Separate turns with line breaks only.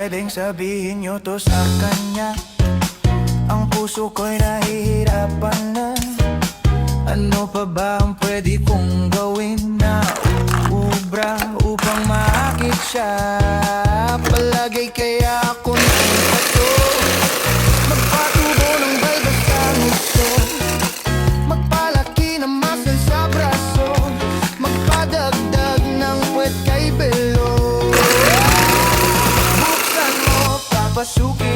Pwedeng sabihin nyo to sa kanya, ang puso ko'y nahihirapan na. Ano pa ba ang pwede kong gawin na uubra upang maakit siya? Palagay kaya ako ng pato, magpatubo ng balbas sa nguso, magpalaki ng muscle sa braso, magpadagdag ng puwet kay belo. Buksan mo, papasukin